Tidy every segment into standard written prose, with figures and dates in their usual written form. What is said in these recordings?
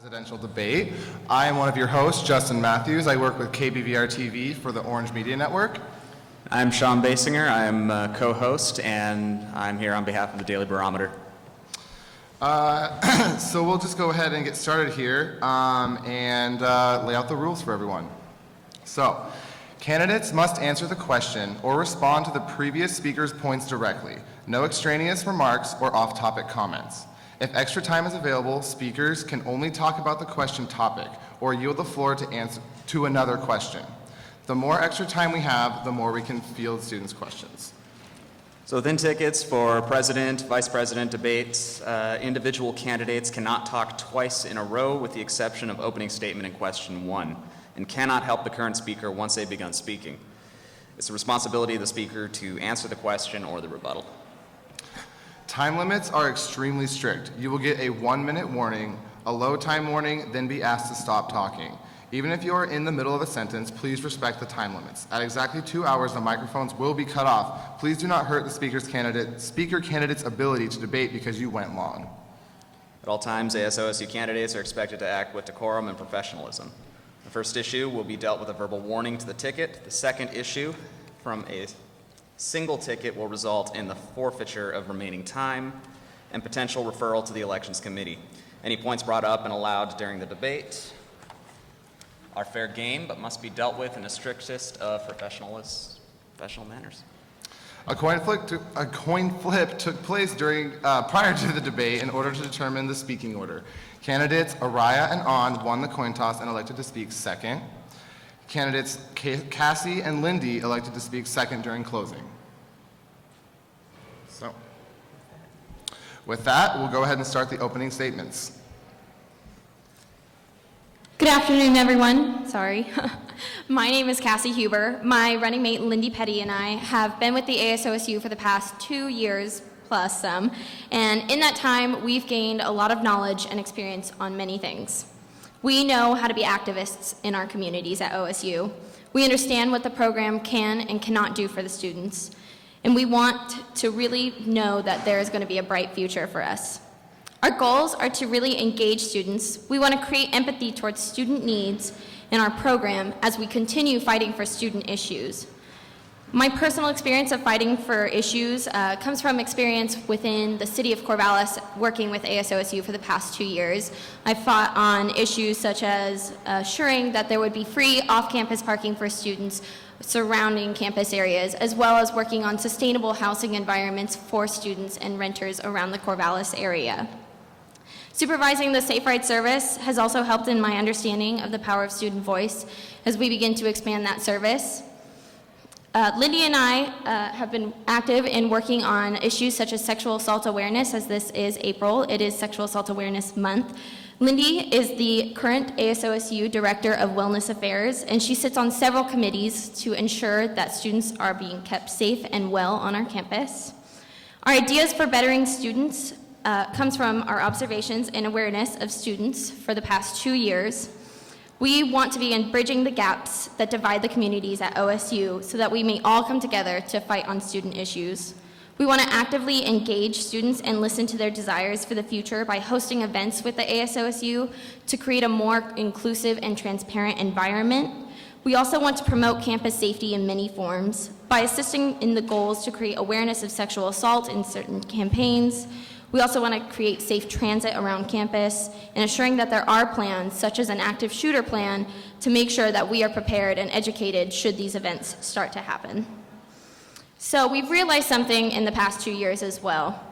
Presidential debate. I am one of your hosts, Justin Matthews. I work with KBVR TV for the Orange Media Network. I'm Sean Basinger. I'm a co-host, and I'm here on behalf of the Daily Barometer. So we'll just go ahead and get started here and lay out the rules for everyone. So, candidates must answer the question or respond to the previous speaker's points directly. No extraneous remarks or off-topic comments. If extra time is available, speakers can only talk about the question topic or yield the floor to answer to another question. The more extra time we have, the more we can field students' questions. So within tickets for president, vice president debates, individual candidates cannot talk twice in a row with the exception of opening statement in question 1 and cannot help the current speaker once they've begun speaking. It's the responsibility of the speaker to answer the question or the rebuttal. Time limits are extremely strict. You will get a 1-minute warning, a low time warning, then be asked to stop talking. Even if you are in the middle of a sentence, please respect the time limits. At exactly 2 hours, the microphones will be cut off. Please do not hurt the speaker candidate's ability to debate because you went long. At all times, ASOSU candidates are expected to act with decorum and professionalism. The first issue will be dealt with a verbal warning to the ticket. The second issue from a single ticket will result in the forfeiture of remaining time and potential referral to the Elections Committee. Any points brought up and allowed during the debate are fair game, but must be dealt with in the strictest of professional manners. A coin flip took place prior to the debate in order to determine the speaking order. Candidates Araya and An won the coin toss and elected to speak second. Candidates Cassie and Lindy elected to speak second during closing. So, with that, we'll go ahead and start the opening statements. Good afternoon, everyone. Sorry. My name is Cassie Huber. My running mate, Lindy Petty, and I have been with the ASOSU for the past 2 years plus some, and in that time, we've gained a lot of knowledge and experience on many things. We know how to be activists in our communities at OSU. We understand what the program can and cannot do for the students, and we want to really know that there is going to be a bright future for us. Our goals are to really engage students. We want to create empathy towards student needs in our program as we continue fighting for student issues. My personal experience of fighting for issues comes from experience within the city of Corvallis working with ASOSU for the past 2 years. I fought on issues such as assuring that there would be free off-campus parking for students surrounding campus areas, as well as working on sustainable housing environments for students and renters around the Corvallis area. Supervising the Safe Ride service has also helped in my understanding of the power of student voice as we begin to expand that service. Lindy and I have been active in working on issues such as sexual assault awareness, as this is April. It is Sexual Assault Awareness Month. Lindy is the current ASOSU Director of Wellness Affairs, and she sits on several committees to ensure that students are being kept safe and well on our campus. Our ideas for bettering students comes from our observations and awareness of students for the past 2 years. We want to begin bridging the gaps that divide the communities at OSU so that we may all come together to fight on student issues. We want to actively engage students and listen to their desires for the future by hosting events with the ASOSU to create a more inclusive and transparent environment. We also want to promote campus safety in many forms by assisting in the goals to create awareness of sexual assault in certain campaigns. We also want to create safe transit around campus and ensuring that there are plans, such as an active shooter plan, to make sure that we are prepared and educated should these events start to happen. So we've realized something in the past 2 years as well.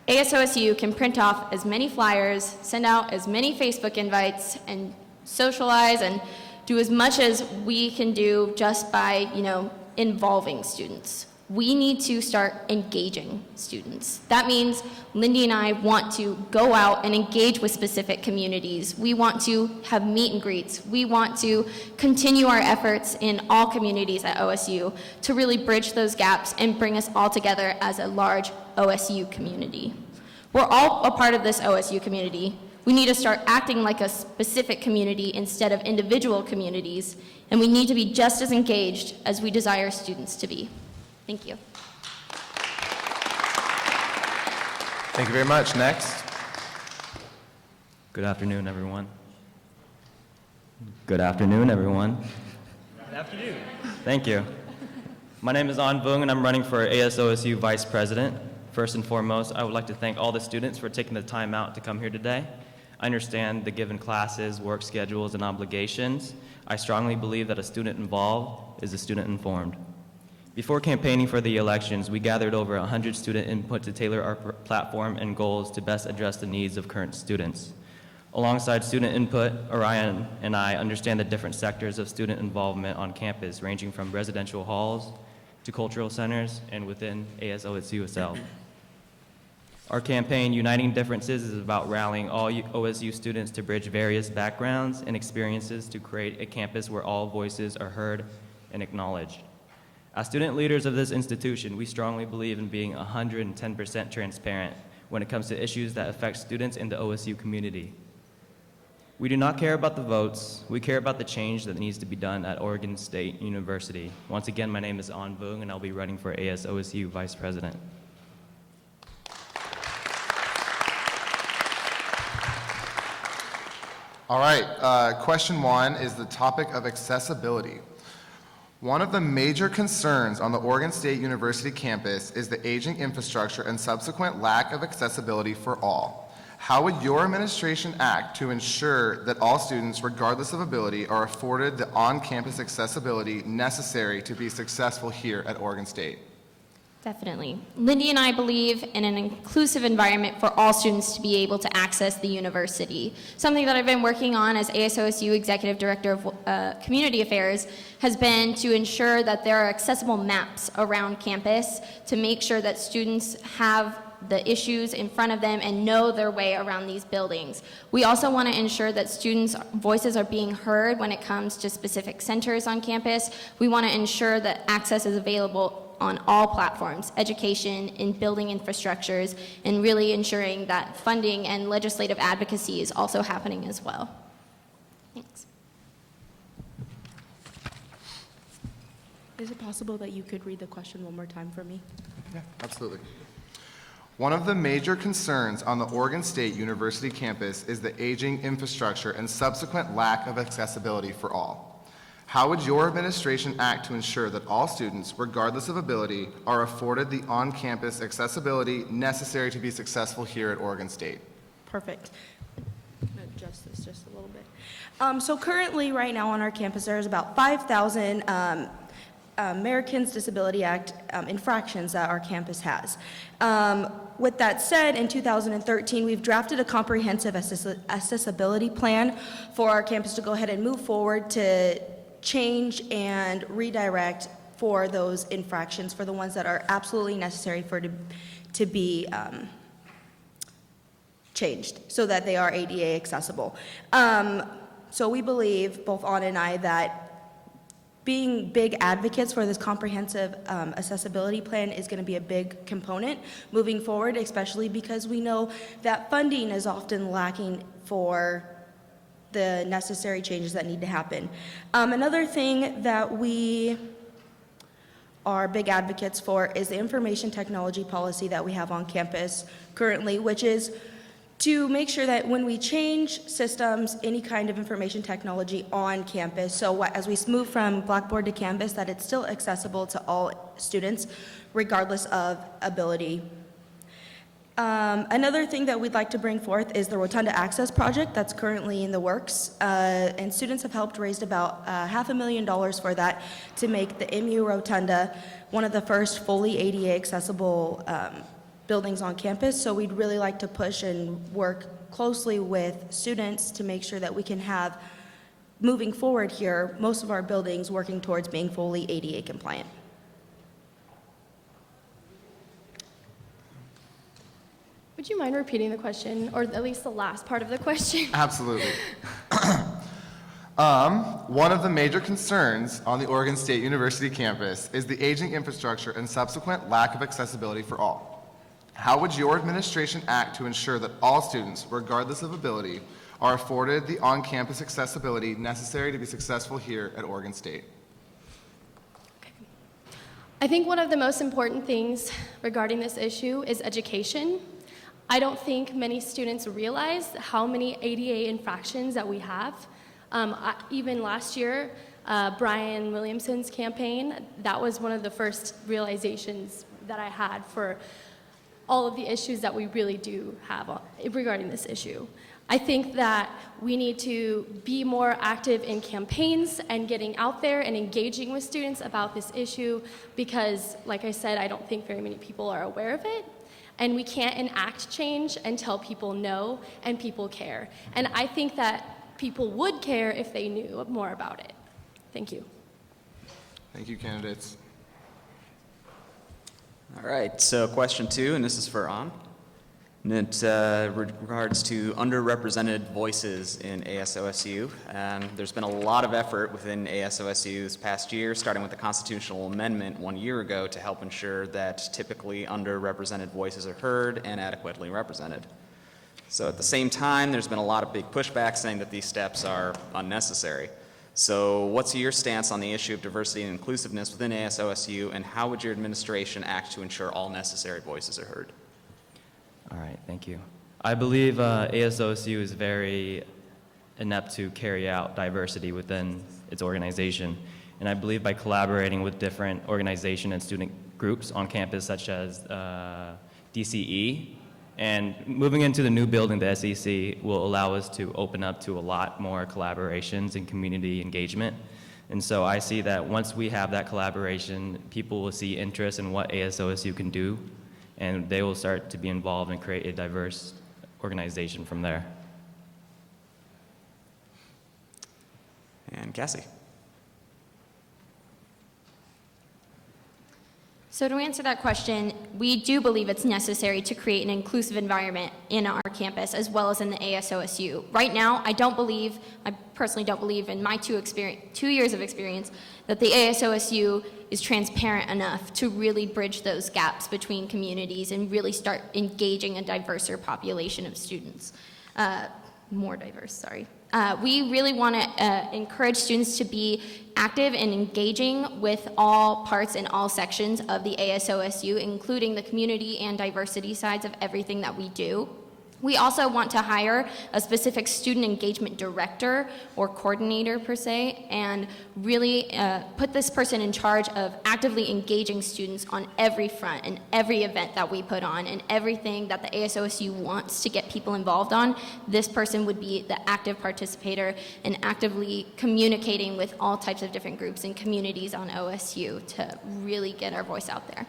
ASOSU can print off as many flyers, send out as many Facebook invites, and socialize and do as much as we can do just by, involving students. We need to start engaging students. That means Lindy and I want to go out and engage with specific communities. We want to have meet and greets. We want to continue our efforts in all communities at OSU to really bridge those gaps and bring us all together as a large OSU community. We're all a part of this OSU community. We need to start acting like a specific community instead of individual communities, and we need to be just as engaged as we desire students to be. Thank you. Thank you very much. Next. Good afternoon, everyone. Good afternoon, everyone. Good afternoon. Thank you. My name is An Vung, and I'm running for ASOSU Vice President. First and foremost, I would like to thank all the students for taking the time out to come here today. I understand the given classes, work schedules, and obligations. I strongly believe that a student involved is a student informed. Before campaigning for the elections, we gathered over 100 student input to tailor our platform and goals to best address the needs of current students. Alongside student input, Orion and I understand the different sectors of student involvement on campus, ranging from residential halls to cultural centers and within ASOSU itself. Our campaign, Uniting Differences, is about rallying all OSU students to bridge various backgrounds and experiences to create a campus where all voices are heard and acknowledged. As student leaders of this institution, we strongly believe in being 110% transparent when it comes to issues that affect students in the OSU community. We do not care about the votes. We care about the change that needs to be done at Oregon State University. Once again, my name is An Vung, and I'll be running for ASOSU Vice President. All right, question one is the topic of accessibility. One of the major concerns on the Oregon State University campus is the aging infrastructure and subsequent lack of accessibility for all. How would your administration act to ensure that all students, regardless of ability, are afforded the on-campus accessibility necessary to be successful here at Oregon State? Definitely. Lindy and I believe in an inclusive environment for all students to be able to access the university. Something that I've been working on as ASOSU Executive Director of Community Affairs has been to ensure that there are accessible maps around campus to make sure that students have the issues in front of them and know their way around these buildings. We also want to ensure that students' voices are being heard when it comes to specific centers on campus. We want to ensure that access is available on all platforms, education, in building infrastructures, and really ensuring that funding and legislative advocacy is also happening as well. Thanks. Is it possible that you could read the question one more time for me? Yeah, absolutely. One of the major concerns on the Oregon State University campus is the aging infrastructure and subsequent lack of accessibility for all. How would your administration act to ensure that all students, regardless of ability, are afforded the on-campus accessibility necessary to be successful here at Oregon State? Perfect. I'm going to adjust this just a little bit. So currently, right now on our campus, there's about 5,000 Americans Disability Act infractions that our campus has. With that said, in 2013, we've drafted a comprehensive accessibility plan for our campus to go ahead and move forward to change and redirect for those infractions, for the ones that are absolutely necessary for to be changed so that they are ADA accessible. So we believe, both Anna and I, that being big advocates for this comprehensive accessibility plan is going to be a big component moving forward, especially because we know that funding is often lacking for the necessary changes that need to happen. Another thing that we are big advocates for is the information technology policy that we have on campus currently, which is to make sure that when we change systems, any kind of information technology on campus, so as we move from Blackboard to Canvas, that it's still accessible to all students, regardless of ability. Another thing that we'd like to bring forth is the Rotunda Access Project that's currently in the works, and students have helped raise about $500,000 for that to make the MU Rotunda one of the first fully ADA accessible buildings on campus. So we'd really like to push and work closely with students to make sure that we can have, moving forward here, most of our buildings working towards being fully ADA compliant. Would you mind repeating the question, or at least the last part of the question? Absolutely. One of the major concerns on the Oregon State University campus is the aging infrastructure and subsequent lack of accessibility for all. How would your administration act to ensure that all students, regardless of ability, are afforded the on-campus accessibility necessary to be successful here at Oregon State? I think one of the most important things regarding this issue is education. I don't think many students realize how many ADA infractions that we have. Even last year, Brian Williamson's campaign, that was one of the first realizations that I had for all of the issues that we really do have regarding this issue. I think that we need to be more active in campaigns and getting out there and engaging with students about this issue because, like I said, I don't think very many people are aware of it. And we can't enact change until people know and people care. And I think that people would care if they knew more about it. Thank you. Thank you, candidates. All right, so question 2, and this is for An. And it regards to underrepresented voices in ASOSU. And there's been a lot of effort within ASOSU this past year, starting with the constitutional amendment 1 year ago to help ensure that typically underrepresented voices are heard and adequately represented. So at the same time, there's been a lot of big pushback saying that these steps are unnecessary. So what's your stance on the issue of diversity and inclusiveness within ASOSU, and how would your administration act to ensure all necessary voices are heard? All right, thank you. I believe ASOSU is very inept to carry out diversity within its organization. And I believe by collaborating with different organization and student groups on campus, such as DCE, and moving into the new building, the SEC, will allow us to open up to a lot more collaborations and community engagement. And so I see that once we have that collaboration, people will see interest in what ASOSU can do, and they will start to be involved and create a diverse organization from there. And Cassie. So to answer that question, we do believe it's necessary to create an inclusive environment in our campus as well as in the ASOSU. Right now, I personally don't believe in my 2 years of experience that the ASOSU is transparent enough to really bridge those gaps between communities and really start engaging a diverser population of students. More diverse, sorry. We really want to encourage students to be active and engaging with all parts and all sections of the ASOSU, including the community and diversity sides of everything that we do. We also want to hire a specific student engagement director or coordinator per se, and really put this person in charge of actively engaging students on every front and every event that we put on and everything that the ASOSU wants to get people involved on. This person would be the active participator and actively communicating with all types of different groups and communities on OSU to really get our voice out there.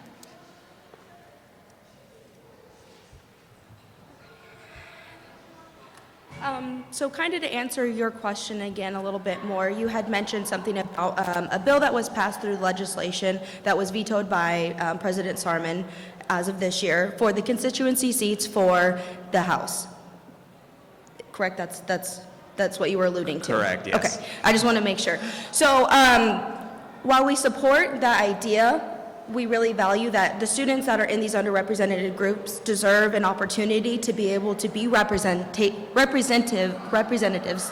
So kind of to answer your question again a little bit more, you had mentioned something about a bill that was passed through legislation that was vetoed by President Sarman as of this year for the constituency seats for the House. Correct? That's what you were alluding to? Correct, yes. Okay, I just want to make sure. So while we support the idea, we really value that the students that are in these underrepresented groups deserve an opportunity to be able to be representatives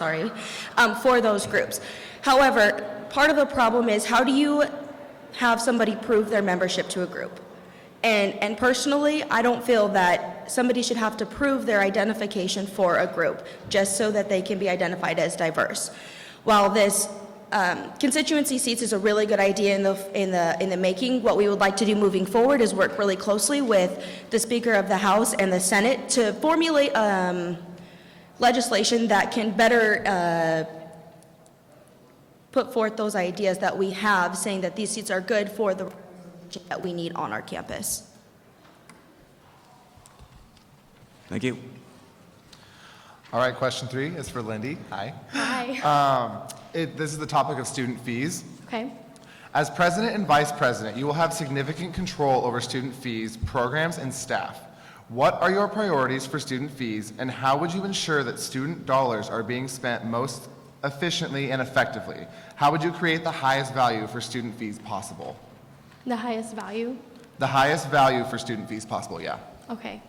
for those groups. However, part of the problem is, how do you have somebody prove their membership to a group? And personally, I don't feel that somebody should have to prove their identification for a group just so that they can be identified as diverse. While this constituency seats is a really good idea in the making, what we would like to do moving forward is work really closely with the Speaker of the House and the Senate to formulate legislation that can better put forth those ideas that we have, saying that these seats are good for the that we need on our campus. Thank you. All right, question 3 is for Lindy. Hi. Hi. This is the topic of student fees. Okay. As president and vice president, you will have significant control over student fees, programs, and staff. What are your priorities for student fees, and how would you ensure that student dollars are being spent most efficiently and effectively? How would you create the highest value for student fees possible? The highest value? The highest value for student fees possible, yeah. Okay.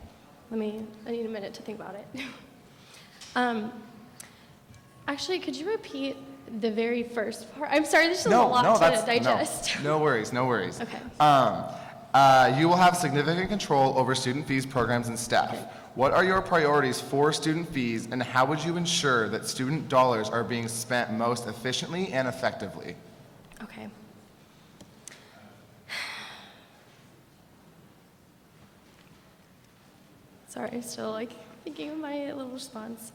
I need a minute to think about it. Actually, could you repeat the very first part? I'm sorry, there's a lot to digest. No worries, no worries. Okay. You will have significant control over student fees, programs, and staff. Okay. What are your priorities for student fees, and how would you ensure that student dollars are being spent most efficiently and effectively? Okay. Sorry, I'm still thinking of my little response.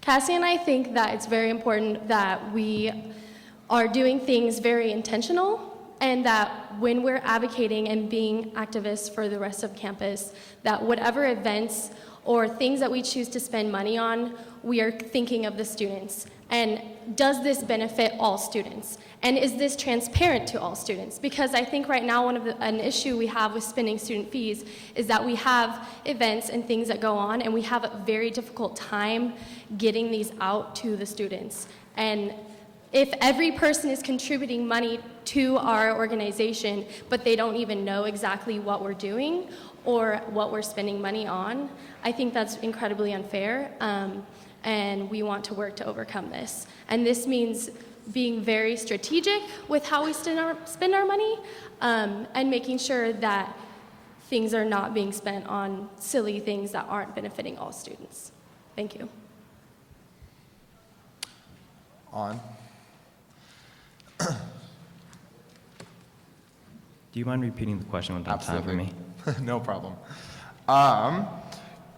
Cassie and I think that it's very important that we are doing things very intentional, and that when we're advocating and being activists for the rest of campus, that whatever events or things that we choose to spend money on, we are thinking of the students. And does this benefit all students? And is this transparent to all students? Because I think right now an issue we have with spending student fees is that we have events and things that go on, and we have a very difficult time getting these out to the students. And if every person is contributing money to our organization, but they don't even know exactly what we're doing or what we're spending money on, I think that's incredibly unfair, and we want to work to overcome this. And this means being very strategic with how we spend our money, and making sure that things are not being spent on silly things that aren't benefiting all students. Thank you. On. Do you mind repeating the question one time for me? No problem.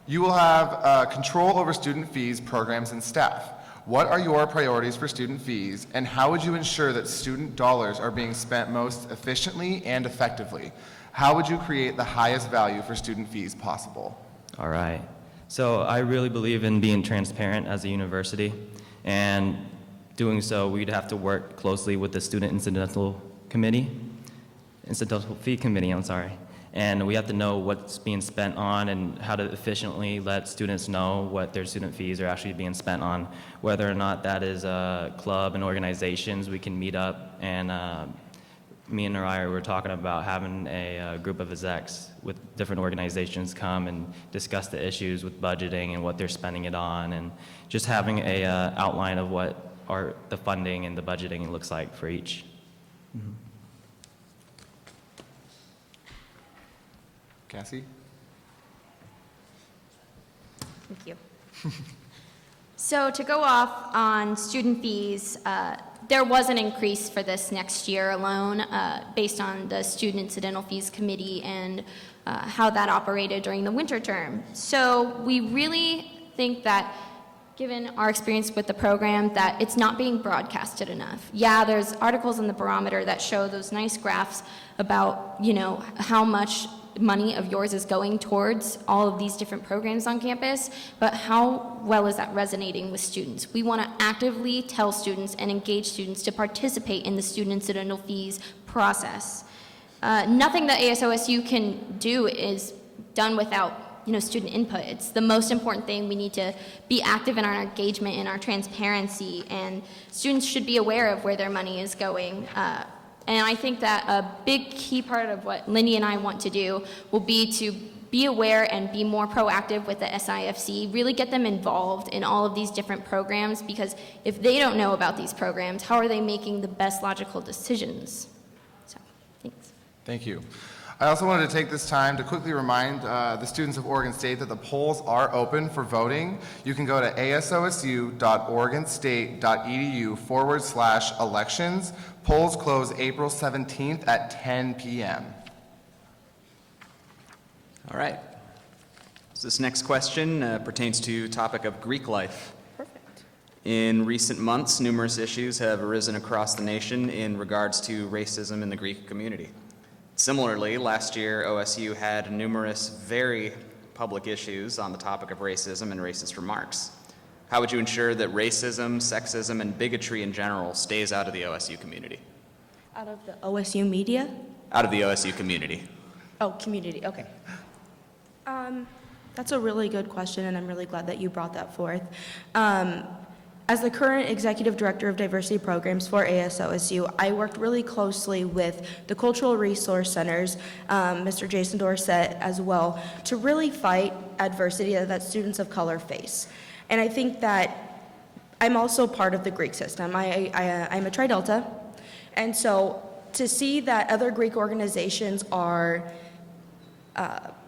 You will have control over student fees, programs, and staff. What are your priorities for student fees, and how would you ensure that student dollars are being spent most efficiently and effectively? How would you create the highest value for student fees possible? All right. So I really believe in being transparent as a university, and doing so, we'd have to work closely with the Student Incidental Fee Committee, and we have to know what's being spent on and how to efficiently let students know what their student fees are actually being spent on, whether or not that is a club and organizations we can meet up. And me and Naraya were talking about having a group of execs with different organizations come and discuss the issues with budgeting and what they're spending it on, and just having a outline of what the funding and the budgeting looks like for each. Mm-hmm. Cassie? Thank you. So to go off on student fees, there was an increase for this next year alone, based on the Student Incidental Fees Committee and how that operated during the winter term. So we really think that, given our experience with the program, that it's not being broadcasted enough. Yeah, there's articles in the Barometer that show those nice graphs about, how much money of yours is going towards all of these different programs on campus, but how well is that resonating with students? We want to actively tell students and engage students to participate in the student incidental fees process. Nothing that ASOSU can do is done without student input. It's the most important thing. We need to be active in our engagement and our transparency, and students should be aware of where their money is going. And I think that a big key part of what Lindy and I want to do will be to be aware and be more proactive with the SIFC, really get them involved in all of these different programs, because if they don't know about these programs, how are they making the best logical decisions? So, thanks. Thank you. I also wanted to take this time to quickly remind the students of Oregon State that the polls are open for voting. You can go to asosu.oregonstate.edu/elections. Polls close April 17th at 10 p.m. All right. So this next question pertains to topic of Greek life. Perfect. In recent months, numerous issues have arisen across the nation in regards to racism in the Greek community. Similarly, last year, OSU had numerous very public issues on the topic of racism and racist remarks. How would you ensure that racism, sexism, and bigotry in general stays out of the OSU community? Out of the OSU media? Out of the OSU community. Oh, community, okay. That's a really good question, and I'm really glad that you brought that forth. As the current Executive Director of Diversity Programs for ASOSU, I worked really closely with the Cultural Resource Centers, Mr. Jason Dorsett as well, to really fight adversity that students of color face. And I think that I'm also part of the Greek system. I'm a Tri-Delta, and so to see that other Greek organizations are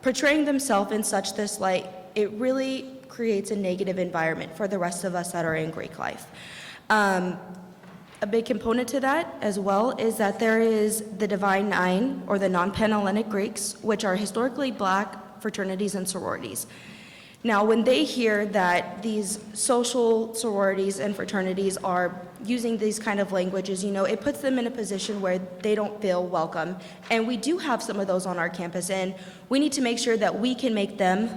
portraying themselves in such this light, it really creates a negative environment for the rest of us that are in Greek life. A big component to that as well is that there is the Divine Nine, or the non-Panhellenic Greeks, which are historically black fraternities and sororities. Now, when they hear that these social sororities and fraternities are using these kind of languages, it puts them in a position where they don't feel welcome. And we do have some of those on our campus, and we need to make sure that we can make them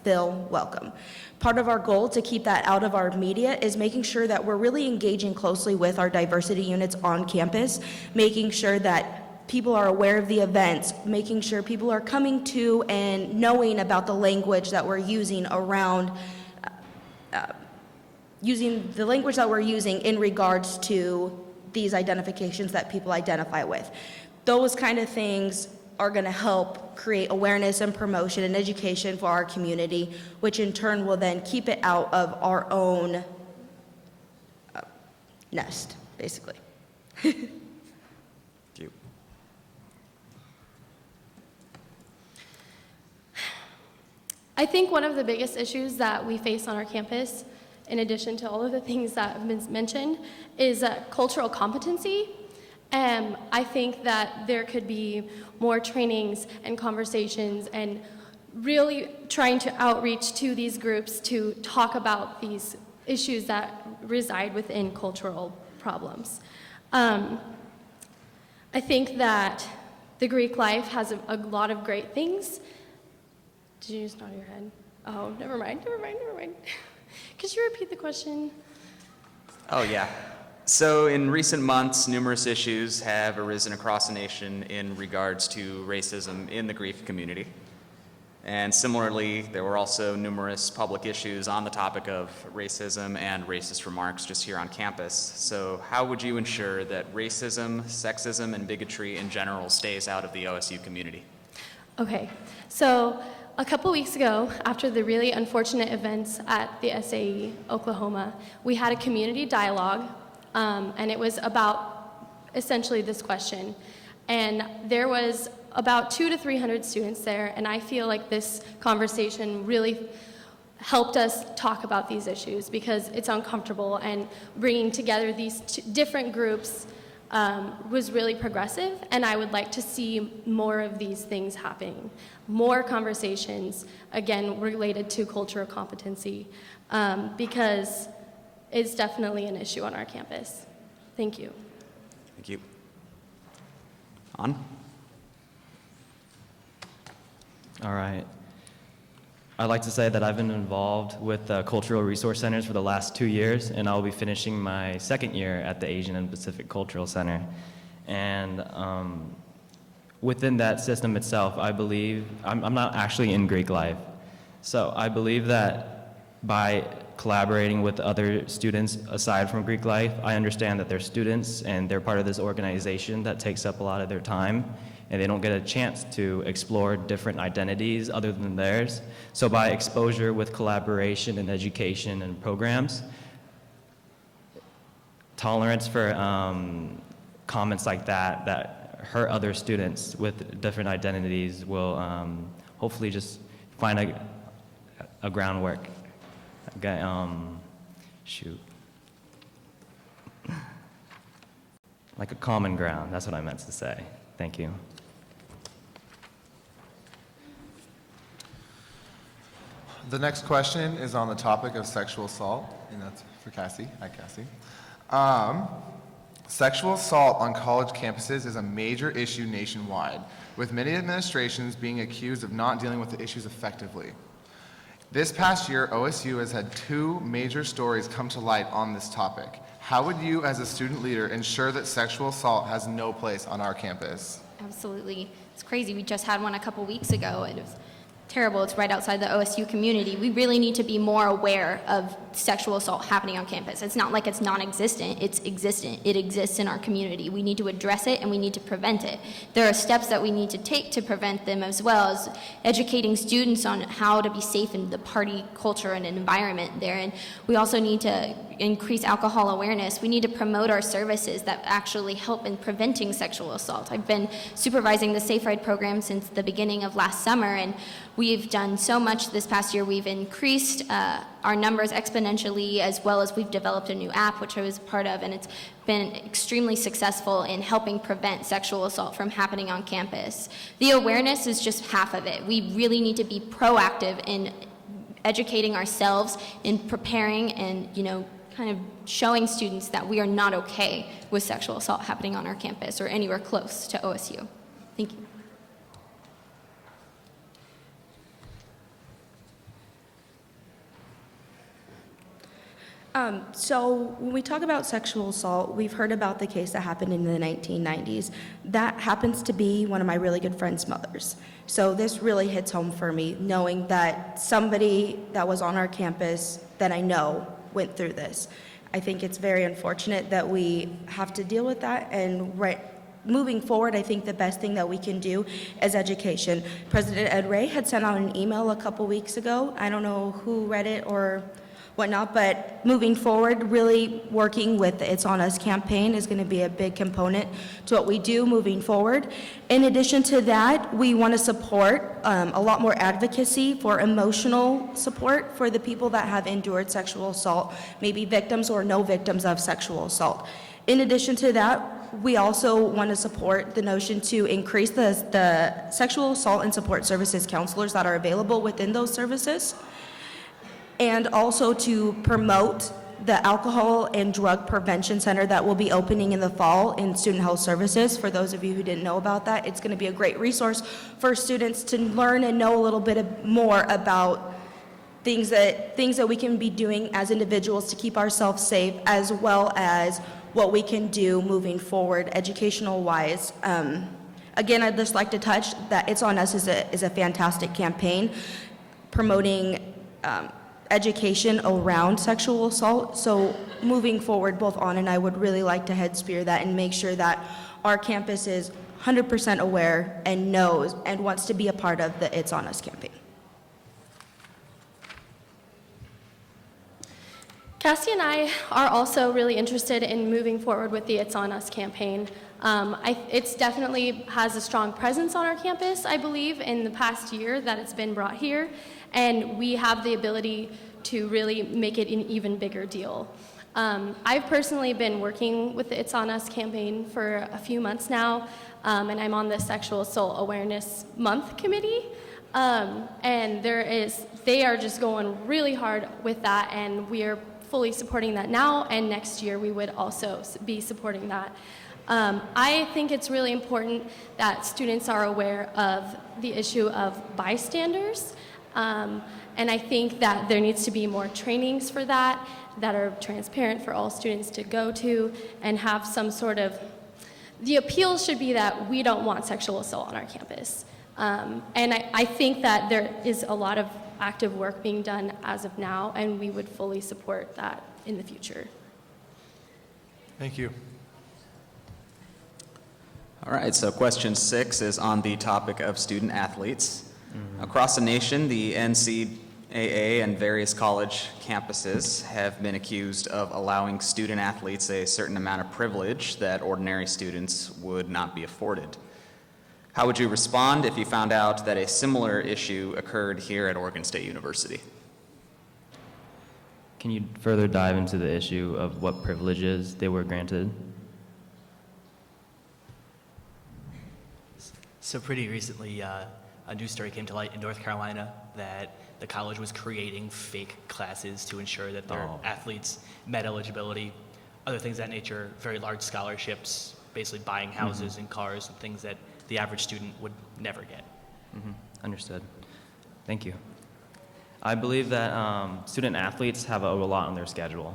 feel welcome. Part of our goal to keep that out of our media is making sure that we're really engaging closely with our diversity units on campus, making sure that people are aware of the events, making sure people are coming to and knowing about the language that we're using around, using the language that we're using in regards to these identifications that people identify with. Those kind of things are going to help create awareness and promotion and education for our community, which in turn will then keep it out of our own nest, basically. Thank you. I think one of the biggest issues that we face on our campus, in addition to all of the things that have been mentioned, is cultural competency. I think that there could be more trainings and conversations and really trying to outreach to these groups to talk about these issues that reside within cultural problems. I think that the Greek life has a lot of great things. Did you just nod your head? Oh, never mind. Could you repeat the question? Oh, yeah. So in recent months, numerous issues have arisen across the nation in regards to racism in the Greek community. And similarly, there were also numerous public issues on the topic of racism and racist remarks just here on campus. So how would you ensure that racism, sexism, and bigotry in general stays out of the OSU community? Okay, so a couple weeks ago, after the really unfortunate events at the SAE, Oklahoma, we had a community dialogue, and it was about essentially this question. And there was about 200 to 300 students there, and I feel like this conversation really helped us talk about these issues because it's uncomfortable, and bringing together these different groups was really progressive, and I would like to see more of these things happening. More conversations, again, related to cultural competency, because it's definitely an issue on our campus. Thank you. Thank you. On? All right. I'd like to say that I've been involved with cultural resource centers for the last 2 years, and I'll be finishing my second year at the Asian and Pacific Cultural Center. And within that system itself, I believe, I'm not actually in Greek life, so I believe that by collaborating with other students aside from Greek life, I understand that they're students and they're part of this organization that takes up a lot of their time, and they don't get a chance to explore different identities other than theirs. So by exposure with collaboration and education and programs, tolerance for comments like that hurt other students with different identities will hopefully just find a groundwork. Okay, like a common ground, that's what I meant to say. Thank you. The next question is on the topic of sexual assault, and that's for Cassie. Hi, Cassie. Sexual assault on college campuses is a major issue nationwide, with many administrations being accused of not dealing with the issues effectively. This past year, OSU has had 2 major stories come to light on this topic. How would you, as a student leader, ensure that sexual assault has no place on our campus? Absolutely. It's crazy. We just had one a couple weeks ago, and it was terrible. It's right outside the OSU community. We really need to be more aware of sexual assault happening on campus. It's not like it's non-existent. It's existent. It exists in our community. We need to address it, and we need to prevent it. There are steps that we need to take to prevent them, as well as educating students on how to be safe in the party culture and environment there. And we also need to increase alcohol awareness. We need to promote our services that actually help in preventing sexual assault. I've been supervising the Safe Ride program since the beginning of last summer, and We've done so much this past year. We've increased our numbers exponentially, as well as we've developed a new app, which I was a part of, and it's been extremely successful in helping prevent sexual assault from happening on campus. The awareness is just half of it. We really need to be proactive in educating ourselves, in preparing and, kind of showing students that we are not okay with sexual assault happening on our campus or anywhere close to OSU. Thank you. So when we talk about sexual assault, we've heard about the case that happened in the 1990s. That happens to be one of my really good friend's mothers. So this really hits home for me, knowing that somebody that was on our campus that I know went through this. I think it's very unfortunate that we have to deal with that, and moving forward, I think the best thing that we can do is education. President Ed Ray had sent out an email a couple weeks ago. I don't know who read it or whatnot, but moving forward, really working with the It's On Us campaign is going to be a big component to what we do moving forward. In addition to that, we want to support a lot more advocacy for emotional support for the people that have endured sexual assault, maybe victims or no victims of sexual assault. In addition to that, we also want to support the notion to increase the sexual assault and support services counselors that are available within those services, and also to promote the Alcohol and Drug Prevention Center that will be opening in the fall in Student Health Services. For those of you who didn't know about that, it's going to be a great resource for students to learn and know a little bit more about things that we can be doing as individuals to keep ourselves safe, as well as what we can do moving forward educational-wise. Again, I'd just like to touch that It's On Us is a fantastic campaign promoting education around sexual assault. So moving forward, both Anna and I would really like to head spear that and make sure that our campus is 100% aware and knows and wants to be a part of the It's On Us campaign. Cassie and I are also really interested in moving forward with the It's On Us campaign. It's definitely has a strong presence on our campus, I believe, in the past year that it's been brought here, and we have the ability to really make it an even bigger deal. I've personally been working with the It's On Us campaign for a few months now, and I'm on the Sexual Assault Awareness Month committee. And they are just going really hard with that, and we are fully supporting that now, and next year we would also be supporting that. I think it's really important that students are aware of the issue of bystanders, and I think that there needs to be more trainings for that are transparent for all students to go to and have some sort of, the appeal should be that we don't want sexual assault on our campus. And I think that there is a lot of active work being done as of now, and we would fully support that in the future. Thank you. All right, so question 6 is on the topic of student athletes. Across the nation, the NCAA and various college campuses have been accused of allowing student athletes a certain amount of privilege that ordinary students would not be afforded. How would you respond if you found out that a similar issue occurred here at Oregon State University? Can you further dive into the issue of what privileges they were granted? So pretty recently, a news story came to light in North Carolina that the college was creating fake classes to ensure that their athletes met eligibility, other things of that nature, very large scholarships, basically buying houses and cars and things that the average student would never get. Understood. Thank you. I believe that student athletes have a lot on their schedule.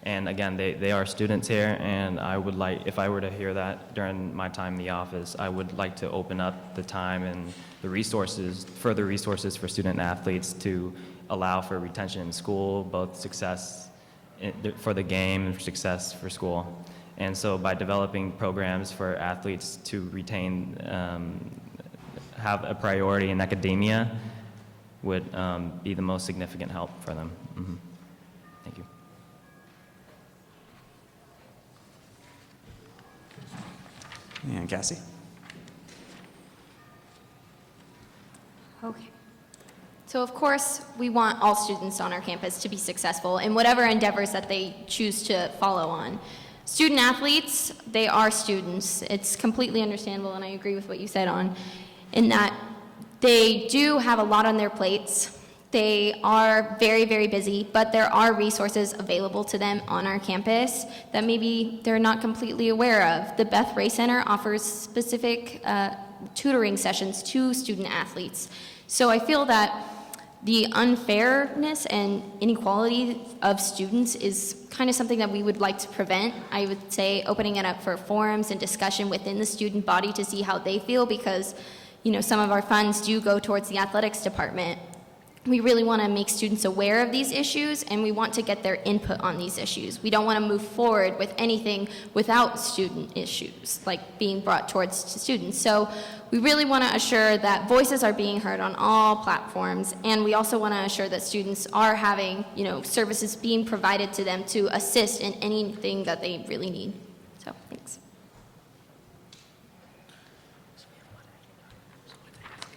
And again, they are students here, and I would like, if I were to hear that during my time in the office, I would like to open up the time and the resources, further resources for student athletes to allow for retention in school, both success for the game and success for school. And so by developing programs for athletes to retain, have a priority in academia would be the most significant help for them. Thank you. And Cassie? Okay. So of course, we want all students on our campus to be successful in whatever endeavors that they choose to follow on. Student athletes, they are students. It's completely understandable, and I agree with what you said in that they do have a lot on their plates. They are very, very busy, but there are resources available to them on our campus that maybe they're not completely aware of. The Beth Ray Center offers specific tutoring sessions to student athletes. So I feel that the unfairness and inequality of students is kind of something that we would like to prevent. I would say opening it up for forums and discussion within the student body to see how they feel, because some of our funds do go towards the athletics department. We really want to make students aware of these issues, and we want to get their input on these issues. We don't want to move forward with anything without student issues, like being brought towards students. So we really want to assure that voices are being heard on all platforms, and we also want to assure that students are having, services being provided to them to assist in anything that they really need. So, thanks.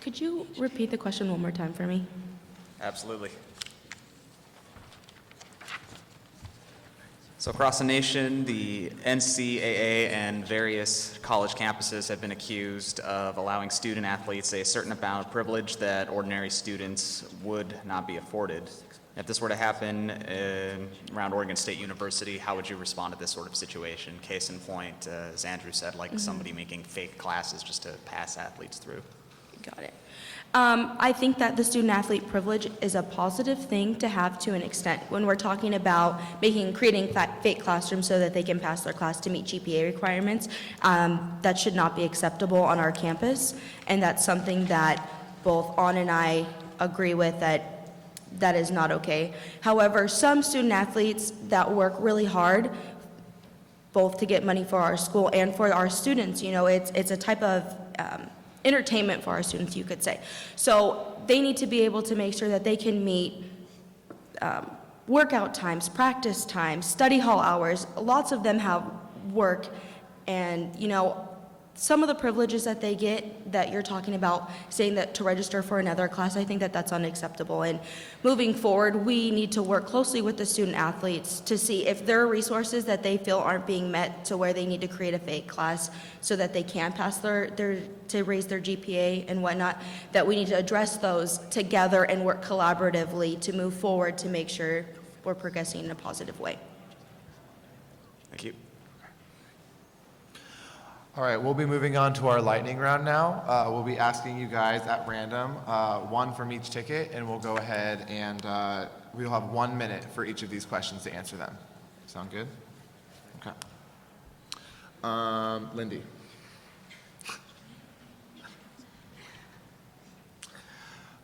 Could you repeat the question one more time for me? Absolutely. So across the nation, the NCAA and various college campuses have been accused of allowing student athletes a certain amount of privilege that ordinary students would not be afforded. If this were to happen around Oregon State University, how would you respond to this sort of situation? Case in point, as Andrew said, like somebody making fake classes just to pass athletes through. Got it. I think that the student-athlete privilege is a positive thing to have to an extent when we're talking about creating fake classrooms so that they can pass their class to meet GPA requirements. That should not be acceptable on our campus, and that's something that both An and I agree with, that is not okay. However, some student-athletes that work really hard both to get money for our school and for our students, it's a type of entertainment for our students, you could say. So they need to be able to make sure that they can meet workout times, practice times, study hall hours. Lots of them have work, and some of the privileges that they get that you're talking about, saying that to register for another class, I think that that's unacceptable. And moving forward, we need to work closely with the student athletes to see if there are resources that they feel aren't being met to where they need to create a fake class so that they can pass to raise their GPA and whatnot, that we need to address those together and work collaboratively to move forward to make sure we're progressing in a positive way. Thank you. All right, we'll be moving on to our lightning round now. We'll be asking you guys at random, one from each ticket, and we'll go ahead and we'll have 1 minute for each of these questions to answer them. Sound good? Okay. Lindy.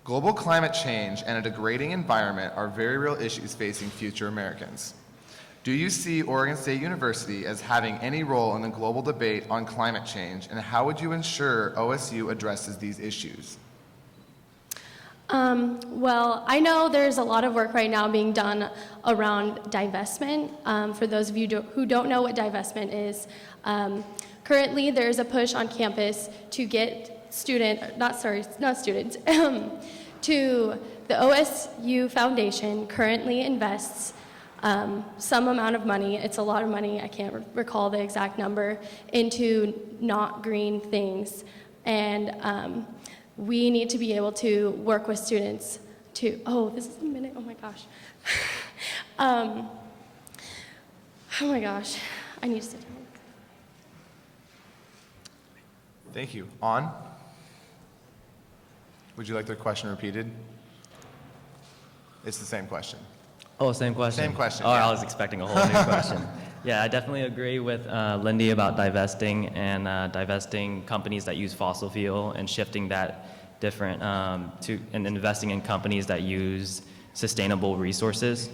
Global climate change and a degrading environment are very real issues facing future Americans. Do you see Oregon State University as having any role in the global debate on climate change, and how would you ensure OSU addresses these issues? Well, I know there's a lot of work right now being done around divestment. For those of you who don't know what divestment is, currently there's a push on campus to get to the OSU Foundation currently invests some amount of money, it's a lot of money, I can't recall the exact number, into not green things. And we need to be able to work with students to, this is a minute, oh my gosh. Oh my gosh, I need to sit down. Thank you. On? Would you like the question repeated? It's the same question. Oh, same question? Same question, Oh, yeah. I was expecting a whole new question. Yeah, I definitely agree with Lindy about divesting companies that use fossil fuel and shifting that different and investing in companies that use sustainable resources,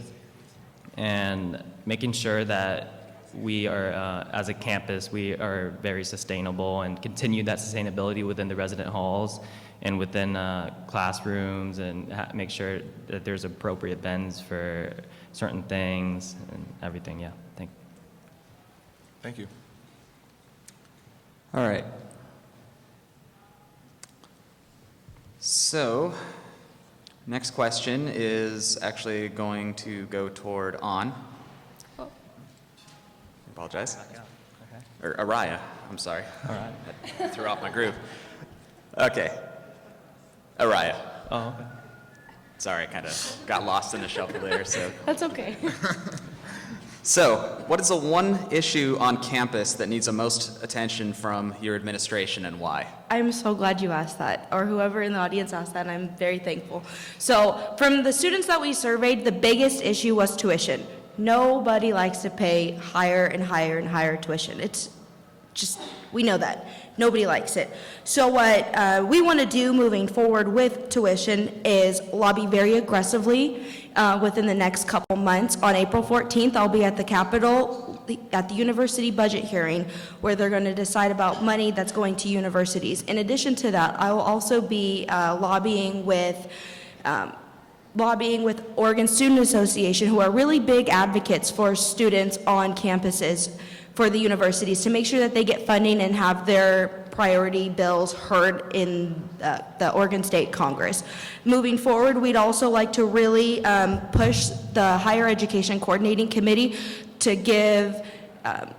and making sure that we are, as a campus, we are very sustainable and continue that sustainability within the resident halls and within classrooms, and make sure that there's appropriate bins for certain things and everything. Yeah, Thank you. All right. So, Next question is actually going to go toward On. Oh. I apologize. Or Araya, I'm sorry. All right. I threw off my groove. Okay. Araya. Oh, okay. Sorry, I kind of got lost in the shuffle there, so. That's okay. So, what is the one issue on campus that needs the most attention from your administration and why? I'm so glad you asked that, or whoever in the audience asked that, and I'm very thankful. So, from the students that we surveyed, the biggest issue was tuition. Nobody likes to pay higher and higher and higher tuition. It's just, we know that. Nobody likes it. So what we want to do moving forward with tuition is lobby very aggressively within the next couple months. On April 14th, I'll be at the Capitol at the university budget hearing where they're going to decide about money that's going to universities. In addition to that, I will also be lobbying with Oregon Student Association, who are really big advocates for students on campuses for the universities to make sure that they get funding and have their priority bills heard in the Oregon State Congress. Moving forward, we'd also like to really push the Higher Education Coordinating Committee to give the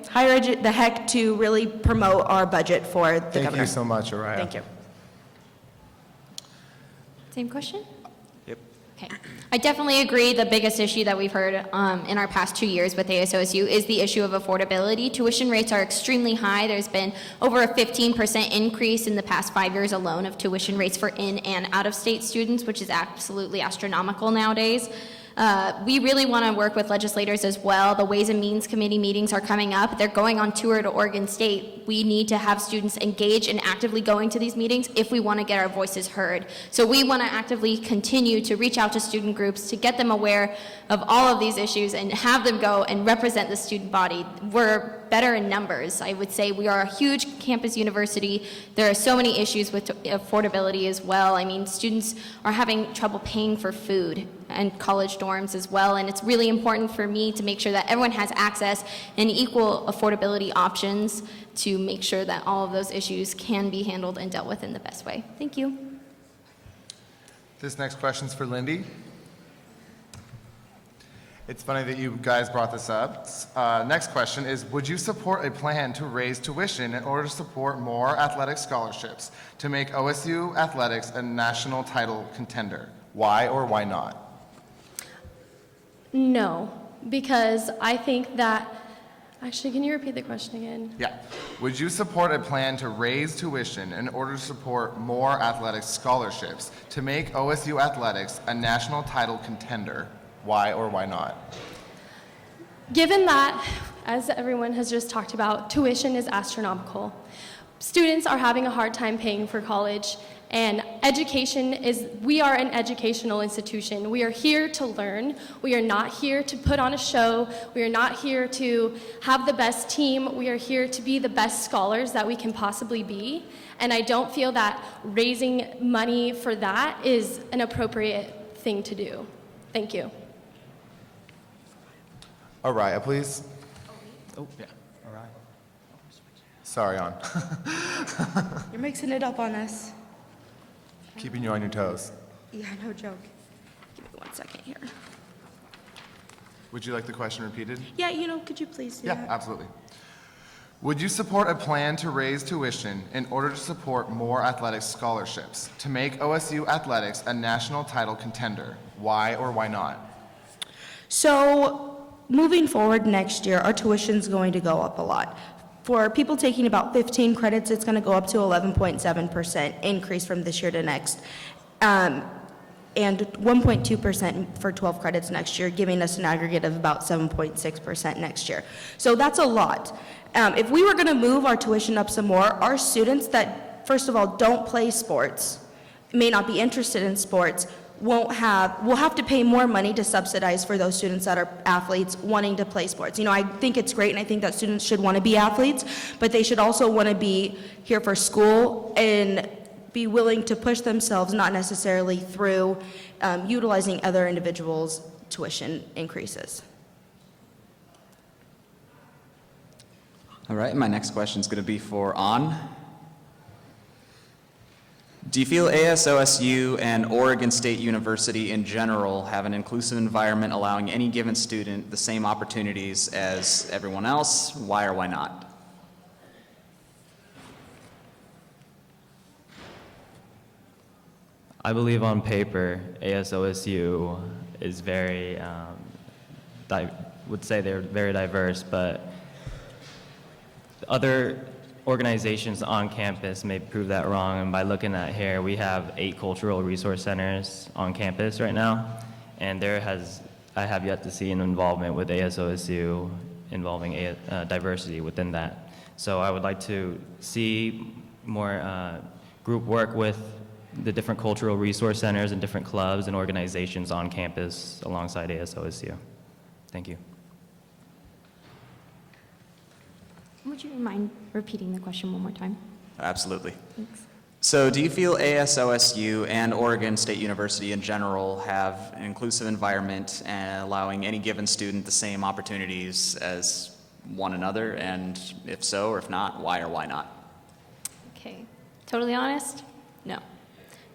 HEC to really promote our budget for the governor. Thank you so much, Araya. Thank you. Same question? Yep. Okay. I definitely agree the biggest issue that we've heard in our past 2 years with ASOSU is the issue of affordability. Tuition rates are extremely high. There's been over a 15% increase in the past 5 years alone of tuition rates for in and out-of-state students, which is absolutely astronomical nowadays. We really want to work with legislators as well. The Ways and Means Committee meetings are coming up. They're going on tour to Oregon State. We need to have students engage in actively going to these meetings if we want to get our voices heard. So we want to actively continue to reach out to student groups to get them aware of all of these issues and have them go and represent the student body. We're better in numbers. I would say we are a huge campus university. There are so many issues with affordability as well. I mean, students are having trouble paying for food and college dorms as well, and it's really important for me to make sure that everyone has access and equal affordability options to make sure that all of those issues can be handled and dealt with in the best way. Thank you. This next question's for Lindy. It's funny that you guys brought this up. Next question is, would you support a plan to raise tuition in order to support more athletic scholarships to make OSU athletics a national title contender? Why or why not? No, because I think that, actually, can you repeat the question again? Yeah. Would you support a plan to raise tuition in order to support more athletic scholarships to make OSU athletics a national title contender? Why or why not? Given that, as everyone has just talked about, tuition is astronomical. Students are having a hard time paying for college, and we are an educational institution. We are here to learn. We are not here to put on a show. We are not here to have the best team. We are here to be the best scholars that we can possibly be. And I don't feel that raising money for that is an appropriate thing to do. Thank you. Araya, please. Oh, yeah. All right. Sorry, On. You're mixing it up on us. Keeping you on your toes. Yeah, no joke. Give me 1 second here. Would you like the question repeated? Yeah, could you please do Yeah, that? absolutely. Would you support a plan to raise tuition in order to support more athletic scholarships to make OSU athletics a national title contender? Why or why not? So, moving forward next year, our tuition's going to go up a lot. For people taking about 15 credits, it's going to go up to 11.7% increase from this year to next. And 1.2% for 12 credits next year, giving us an aggregate of about 7.6% next year. So that's a lot. If we were going to move our tuition up some more, our students that, first of all, don't play sports, may not be interested in sports, we'll have to pay more money to subsidize for those students that are athletes wanting to play sports. I think it's great, and I think that students should want to be athletes, but they should also want to be here for school and be willing to push themselves, not necessarily through utilizing other individuals' tuition increases. All right, my next question is going to be for On. Do you feel ASOSU and Oregon State University in general have an inclusive environment allowing any given student the same opportunities as everyone else? Why or why not? I believe on paper, ASOSU is very, would say they're very diverse, but other organizations on campus may prove that wrong. And by looking at here, we have 8 cultural resource centers on campus right now, and I have yet to see an involvement with ASOSU involving diversity within that. So I would like to see more group work with the different cultural resource centers and different clubs and organizations on campus alongside ASOSU. Thank you. Would you mind repeating the question one more time? Absolutely. Thanks. So do you feel ASOSU and Oregon State University in general have an inclusive environment and allowing any given student the same opportunities as one another? And if so, or if not, why or why not? Okay, totally honest? No.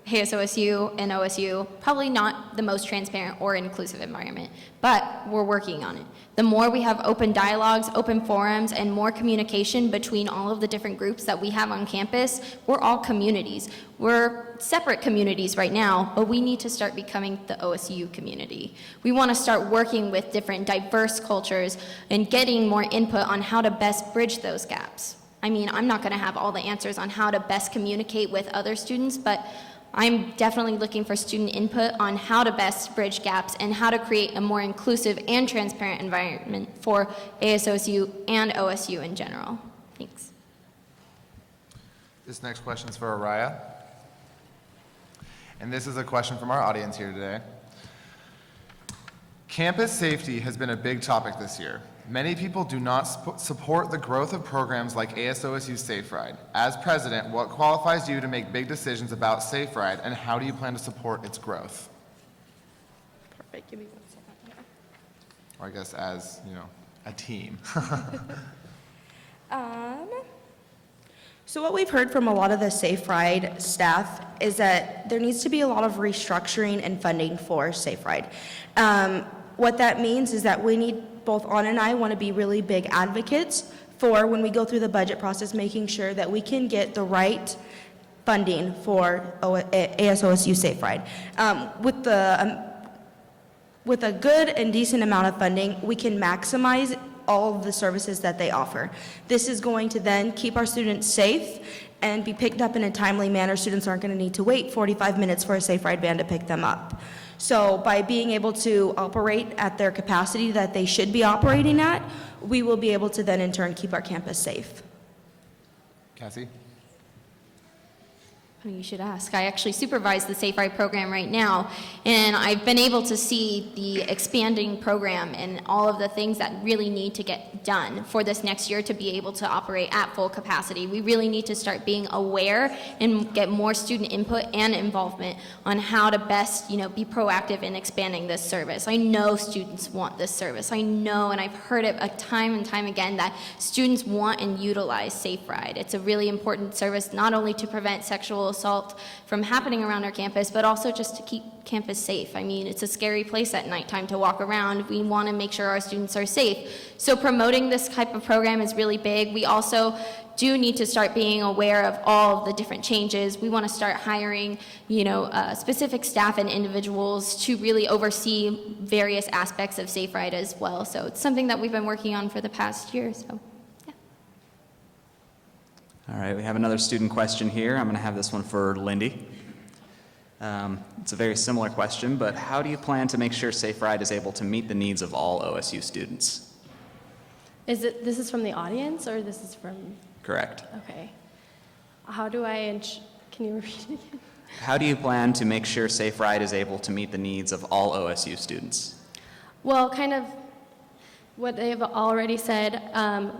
ASOSU and OSU, probably not the most transparent or inclusive environment, but we're working on it. The more we have open dialogues, open forums, and more communication between all of the different groups that we have on campus, we're all communities. We're separate communities right now, but we need to start becoming the OSU community. We want to start working with different diverse cultures and getting more input on how to best bridge those gaps. I mean, I'm not going to have all the answers on how to best communicate with other students, but I'm definitely looking for student input on how to best bridge gaps and how to create a more inclusive and transparent environment for ASOSU and OSU in general. Thanks. This next question is for Araya. And this is a question from our audience here today. Campus safety has been a big topic this year. Many people do not support the growth of programs like ASOSU Safe Ride. As president, what qualifies you to make big decisions about Safe Ride, and how do you plan to support its growth? Perfect. Give me 1 second. Or I guess as, a team. So what we've heard from a lot of the Safe Ride staff is that there needs to be a lot of restructuring and funding for Safe Ride. What that means is that we need, both Anna and I want to be really big advocates for when we go through the budget process, making sure that we can get the right funding for ASOSU Safe Ride. With a good and decent amount of funding, we can maximize all of the services that they offer. This is going to then keep our students safe and be picked up in a timely manner. Students aren't going to need to wait 45 minutes for a Safe Ride van to pick them up. So by being able to operate at their capacity that they should be operating at, we will be able to then in turn keep our campus safe. Cassie? Funny you should ask. I actually supervise the Safe Ride program right now, and I've been able to see the expanding program and all of the things that really need to get done for this next year to be able to operate at full capacity. We really need to start being aware and get more student input and involvement on how to best, be proactive in expanding this service. I know students want this service. I know, and I've heard it time and time again, that students want and utilize Safe Ride. It's a really important service, not only to prevent sexual assault from happening around our campus, but also just to keep campus safe. I mean, it's a scary place at nighttime to walk around. We want to make sure our students are safe. So promoting this type of program is really big. We also do need to start being aware of all of the different changes. We want to start hiring, specific staff and individuals to really oversee various aspects of Safe Ride as well. So it's something that we've been working on for the past year. So. All right, we have another student question here. I'm going to have this one for Lindy. It's a very similar question, but how do you plan to make sure Safe Ride is able to meet the needs of all OSU students? This is from the audience, or this is from? Correct. Okay. How do I, can you repeat it again? How do you plan to make sure Safe Ride is able to meet the needs of all OSU students? Well, kind of what they've already said,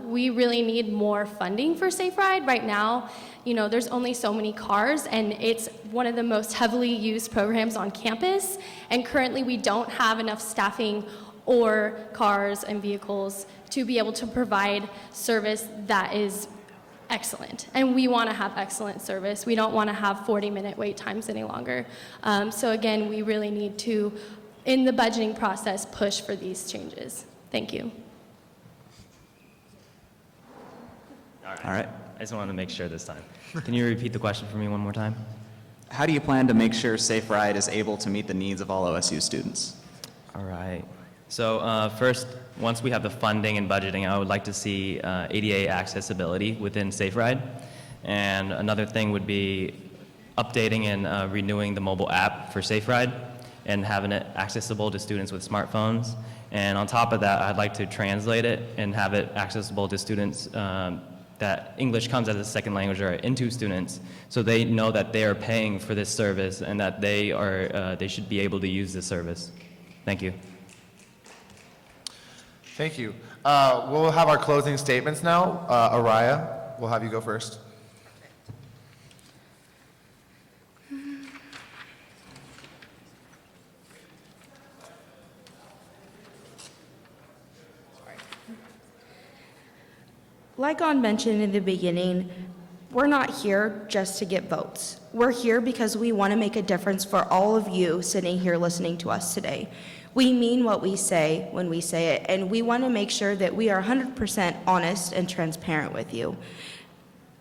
we really need more funding for Safe Ride. Right now, there's only so many cars, and it's one of the most heavily used programs on campus. And currently, we don't have enough staffing or cars and vehicles to be able to provide service that is excellent, and we want to have excellent service. We don't want to have 40-minute wait times any longer. So again, we really need to, in the budgeting process, push for these changes. Thank you. All right. I just wanted to make sure this time. Can you repeat the question for me one more time? How do you plan to make sure Safe Ride is able to meet the needs of all OSU students? All right. So first, once we have the funding and budgeting, I would like to see ADA accessibility within Safe Ride. And another thing would be updating and renewing the mobile app for Safe Ride and having it accessible to students with smartphones. And on top of that, I'd like to translate it and have it accessible to students that English comes as a second language or into students, so they know that they are paying for this service and that they should be able to use this service. Thank you. Thank you. We'll have our closing statements now. Araya, we'll have you go first. Like An mentioned in the beginning, we're not here just to get votes. We're here because we want to make a difference for all of you sitting here listening to us today. We mean what we say when we say it, and we want to make sure that we are 100% honest and transparent with you.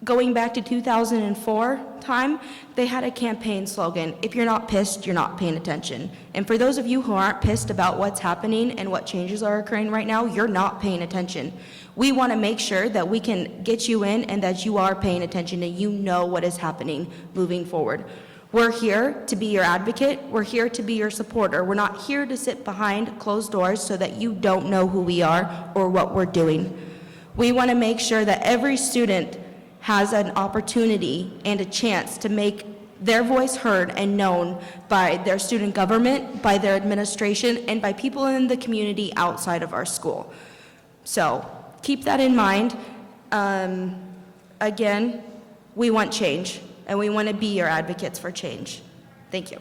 Going back to 2004 time, they had a campaign slogan, if you're not pissed, you're not paying attention. And for those of you who aren't pissed about what's happening and what changes are occurring right now, you're not paying attention. We want to make sure that we can get you in and that you are paying attention and you know what is happening moving forward. We're here to be your advocate. We're here to be your supporter. We're not here to sit behind closed doors so that you don't know who we are or what we're doing. We want to make sure that every student has an opportunity and a chance to make their voice heard and known by their student government, by their administration, and by people in the community outside of our school. So keep that in mind. Again, we want change, and we want to be your advocates for change. Thank you.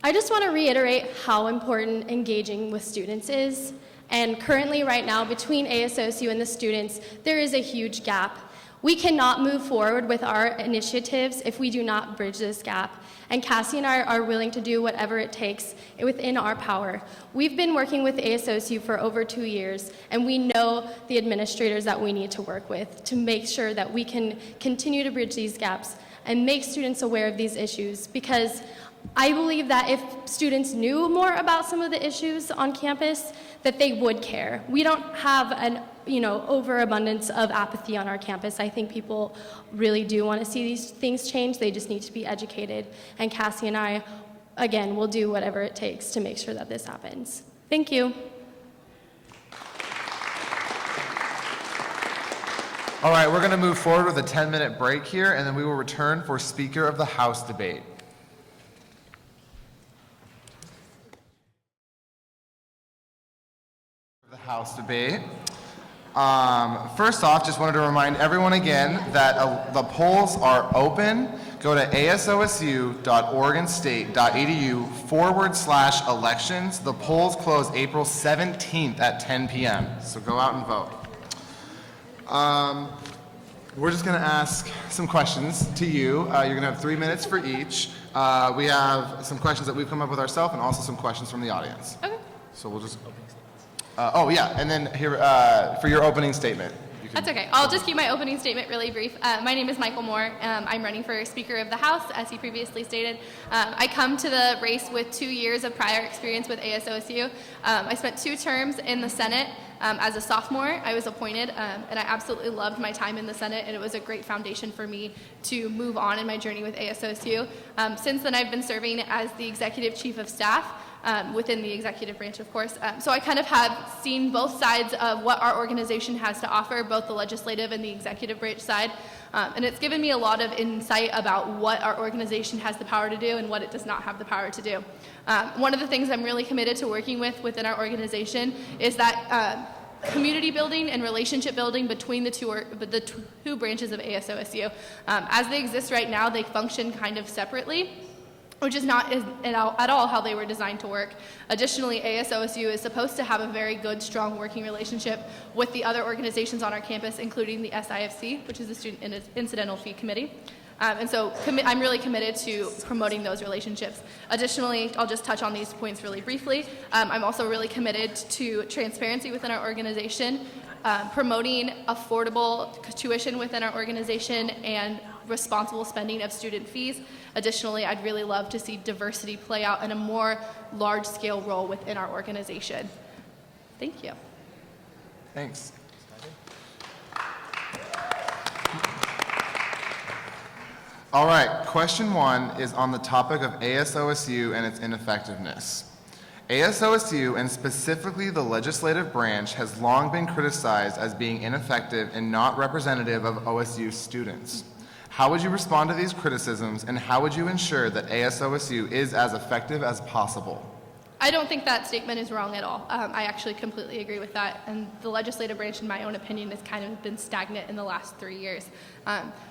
I just want to reiterate how important engaging with students is. And currently, right now, between ASOSU and the students, there is a huge gap. We cannot move forward with our initiatives if we do not bridge this gap. And Cassie and I are willing to do whatever it takes within our power. We've been working with ASOSU for over 2 years, and we know the administrators that we need to work with to make sure that we can continue to bridge these gaps and make students aware of these issues, because I believe that if students knew more about some of the issues on campus, that they would care. We don't have an overabundance of apathy on our campus. I think people really do want to see these things change. They just need to be educated. And Cassie and I, again, will do whatever it takes to make sure that this happens. Thank you. All right, we're going to move forward with a 10-minute break here, and then we will return for Speaker of the House debate. The House debate. First off, just wanted to remind everyone again that the polls are open. Go to asosu.oregonstate.edu/elections. The polls close April 17th at 10 p.m., so go out and vote. We're just going to ask some questions to you. You're going to have 3 minutes for each. We have some questions that we've come up with ourselves and also some questions from the audience. Okay. So we'll just... and then here, for your opening statement. That's okay. I'll just keep my opening statement really brief. My name is Michael Moore. I'm running for Speaker of the House, as he previously stated. I come to the race with 2 years of prior experience with ASOSU. I spent 2 terms in the Senate as a sophomore. I was appointed, and I absolutely loved my time in the Senate, and it was a great foundation for me to move on in my journey with ASOSU. Since then, I've been serving as the Executive Chief of Staff, within the executive branch, of course. So I kind of have seen both sides of what our organization has to offer, both the legislative and the executive branch side. And it's given me a lot of insight about what our organization has the power to do and what it does not have the power to do. One of the things I'm really committed to working within our organization is that community building and relationship building between the two branches of ASOSU. As they exist right now, they function kind of separately. which is not at all how they were designed to work. Additionally, ASOSU is supposed to have a very good, strong working relationship with the other organizations on our campus, including the SIFC, which is the Student Incidental Fee Committee. And so I'm really committed to promoting those relationships. Additionally, I'll just touch on these points really briefly. I'm also really committed to transparency within our organization, promoting affordable tuition within our organization, and responsible spending of student fees. Additionally, I'd really love to see diversity play out in a more large-scale role within our organization. Thank you. Thanks. All right, question 1 is on the topic of ASOSU and its ineffectiveness. ASOSU, and specifically the legislative branch, has long been criticized as being ineffective and not representative of OSU students. How would you respond to these criticisms, and how would you ensure that ASOSU is as effective as possible? I don't think that statement is wrong at all. I actually completely agree with that. And the legislative branch, in my own opinion, has kind of been stagnant in the last 3 years.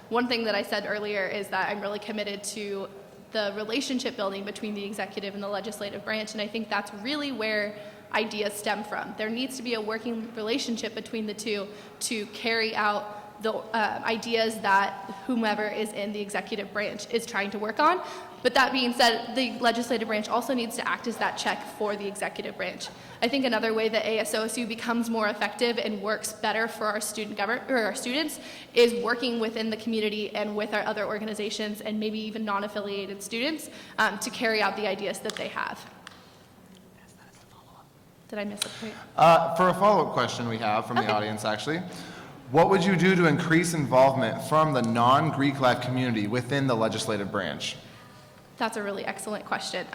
One thing that I said earlier is that I'm really committed to the relationship building between the executive and the legislative branch, and I think that's really where ideas stem from. There needs to be a working relationship between the two to carry out the ideas that whomever is in the executive branch is trying to work on. But that being said, the legislative branch also needs to act as that check for the executive branch. I think another way that ASOSU becomes more effective and works better for our our students is working within the community and with our other organizations and maybe even non-affiliated students to carry out the ideas that they have. Did I miss a point? For a follow-up question we have from the audience, actually. What would you do to increase involvement from the non-Greek life community within the legislative branch? That's a really excellent question.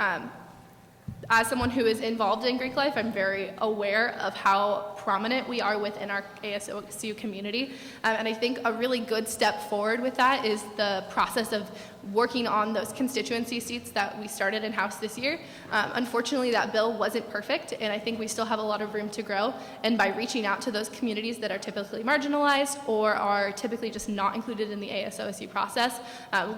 As someone who is involved in Greek life, I'm very aware of how prominent we are within our ASOSU community. And I think a really good step forward with that is the process of working on those constituency seats that we started in House this year. Unfortunately, that bill wasn't perfect, and I think we still have a lot of room to grow. And by reaching out to those communities that are typically marginalized or are typically just not included in the ASOSU process,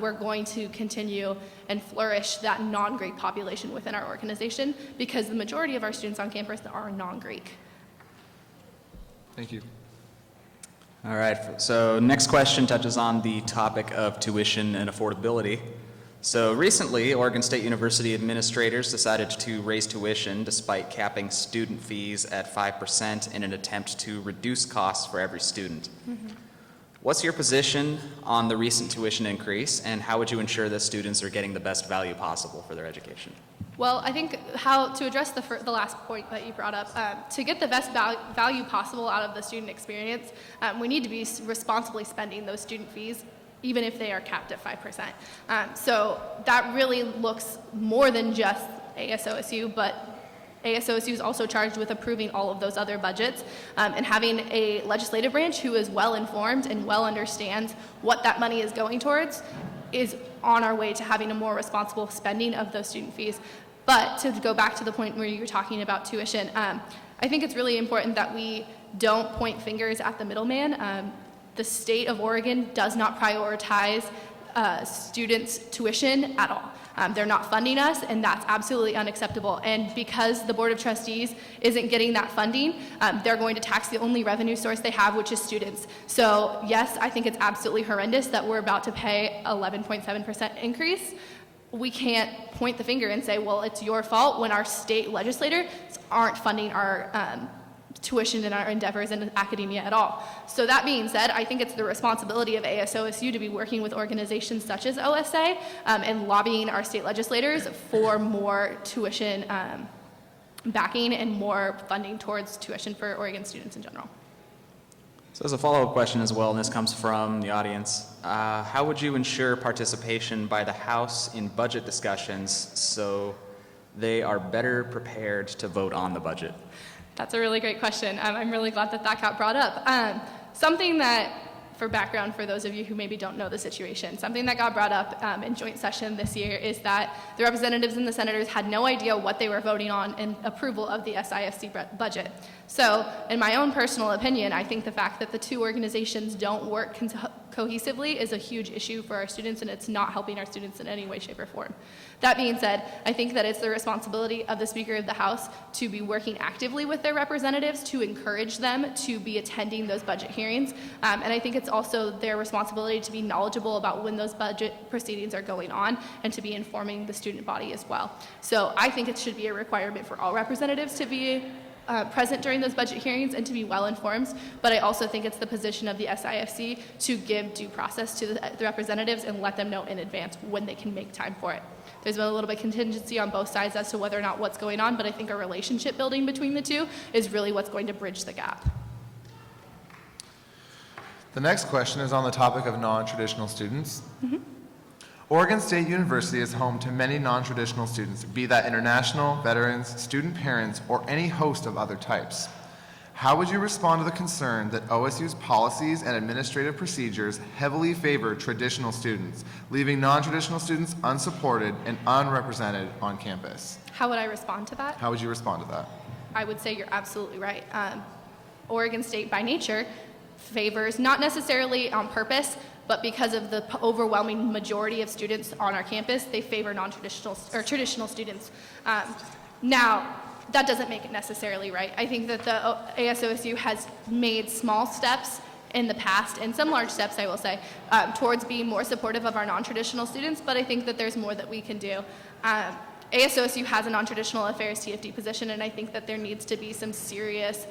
we're going to continue and flourish that non-Greek population within our organization because the majority of our students on campus are non-Greek. Thank you. All right, so next question touches on the topic of tuition and affordability. So recently, Oregon State University administrators decided to raise tuition despite capping student fees at 5% in an attempt to reduce costs for every student. Mm-hmm. What's your position on the recent tuition increase, and how would you ensure that students are getting the best value possible for their education? Well, I think how to address the last point that you brought up, to get the best value possible out of the student experience, we need to be responsibly spending those student fees, even if they are capped at 5%. So that really looks more than just ASOSU, but ASOSU is also charged with approving all of those other budgets, and having a legislative branch who is well informed and well understands what that money is going towards is on our way to having a more responsible spending of those student fees. But to go back to the point where you were talking about tuition, I think it's really important that we don't point fingers at the middleman. The state of Oregon does not prioritize students' tuition at all. They're not funding us, and that's absolutely unacceptable. And because the Board of Trustees isn't getting that funding, they're going to tax the only revenue source they have, which is students. So yes, I think it's absolutely horrendous that we're about to pay 11.7% increase. We can't point the finger and say, well, it's your fault, when our state legislators aren't funding our tuition and our endeavors in academia at all. So that being said, I think it's the responsibility of ASOSU to be working with organizations such as OSA and lobbying our state legislators for more tuition backing and more funding towards tuition for Oregon students in general. So as a follow-up question as well, and this comes from the audience, how would you ensure participation by the House in budget discussions so they are better prepared to vote on the budget? That's a really great question. I'm really glad that that got brought up. Something that, for background for those of you who maybe don't know the situation, something that got brought up in joint session this year is that the representatives and the senators had no idea what they were voting on in approval of the SIFC budget. So, in my own personal opinion, I think the fact that the two organizations don't work cohesively is a huge issue for our students, and it's not helping our students in any way, shape, or form. That being said, I think that it's the responsibility of the Speaker of the House to be working actively with their representatives to encourage them to be attending those budget hearings. And I think it's also their responsibility to be knowledgeable about when those budget proceedings are going on and to be informing the student body as well. So I think it should be a requirement for all representatives to be present during those budget hearings and to be well informed, but I also think it's the position of the SIFC to give due process to the representatives and let them know in advance when they can make time for it. There's been a little bit of contingency on both sides as to whether or not what's going on, but I think a relationship building between the two is really what's going to bridge the gap. The next question is on the topic of non-traditional students. Oregon State University is home to many non-traditional students, be that international, veterans, student parents, or any host of other types. How would you respond to the concern that OSU's policies and administrative procedures heavily favor traditional students, leaving non-traditional students unsupported and unrepresented on campus? How would I respond to that? How would you respond to that? I would say you're absolutely right. Oregon State, by nature, favors, not necessarily on purpose, but because of the overwhelming majority of students on our campus, they favor non-traditional or traditional students. Now, that doesn't make it necessarily right. I think that the ASOSU has made small steps in the past, and some large steps, I will say, towards being more supportive of our non-traditional students, but I think that there's more that we can do. ASOSU has a non-traditional affairs TFD position, and I think that there needs to be some serious